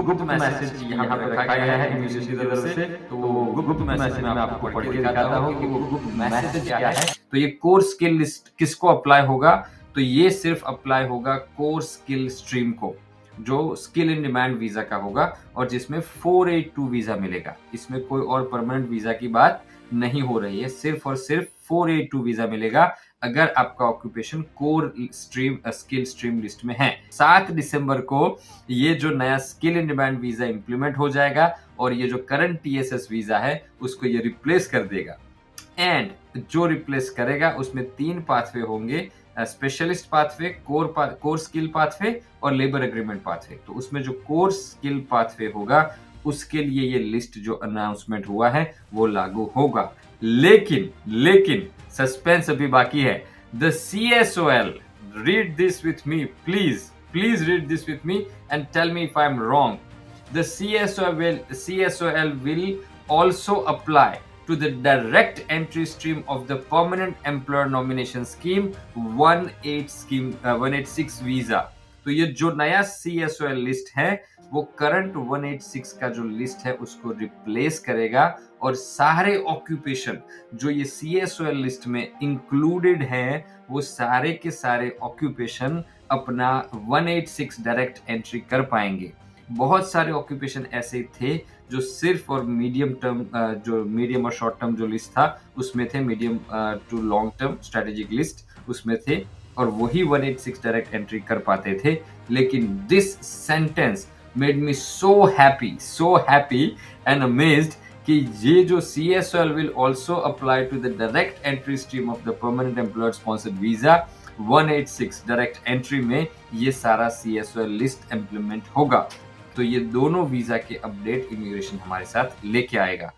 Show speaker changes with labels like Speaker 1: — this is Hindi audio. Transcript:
Speaker 1: गुप्त मैसेज यहाँ पे रखा गया है इमिग्रेशन की तरफ से। तो वो गुप्त मैसेज मैं आपको पढ़ के दिखाता हूँ कि वो गुप्त मैसेज क्या है। तो ये कोर स्किल लिस्ट किसको अप्लाई होगा? तो ये सिर्फ अप्लाई होगा कोर स्किल स्ट्रीम को, जो स्किल इन डिमांड वीजा का होगा और जिसमें 482 वीजा मिलेगा। इसमें कोई और परमानेंट वीजा की बात नहीं हो रही है, सिर्फ और सिर्फ 482 वीजा मिलेगा अगर आपका occupation core stream skill stream list में है। 7 दिसंबर को ये जो नया skill in demand visa implement हो जाएगा और ये जो करंट टीएसएस वीजा है उसको ये रिप्लेस कर देगा। एंड जो रिप्लेस करेगा उसमें 3 पाथवे होंगे, specialist pathway, core skill pathway और लेबर एग्रीमेंट पाथवे। तो उसमें जो कोर स्किल पाथवे होगा उसके लिए ये लिस्ट जो अनाउंसमेंट हुआ है वो लागू होगा। लेकिन सस्पेंस अभी बाकी है। The CSOL, read this with me please read this with me and tell me if I am wrong. The CSOL will also apply to the direct entry stream of the permanent employer nomination scheme 186 visa। तो ये जो नया CSOL लिस्ट है वो करंट 186 का जो लिस्ट है उसको रिप्लेस करेगा और सारे ऑक्यूपेशन जो ये CSOL लिस्ट में इंक्लूडेड हैं वो सारे के सारे ऑक्यूपेशन अपना 186 डायरेक्ट एंट्री कर पाएंगे। बहुत सारे ऑक्यूपेशन ऐसे थे जो सिर्फ और मीडियम टर्म जो मीडियम और शॉर्ट टर्म जो लिस्ट था उसमें थे, medium to long term strategic list उसमें थे और वही 186 डायरेक्ट एंट्री कर पाते थे। लेकिन this sentence made me so happy and amazed कि ये जो CSOL will also apply to the direct entry stream of the permanent employer sponsored visa 186 direct entry में ये सारा CSOL लिस्ट इंप्लीमेंट होगा। तो ये दोनों वीजा के अपडेट इमिग्रेशन हमारे साथ लेके आएगा।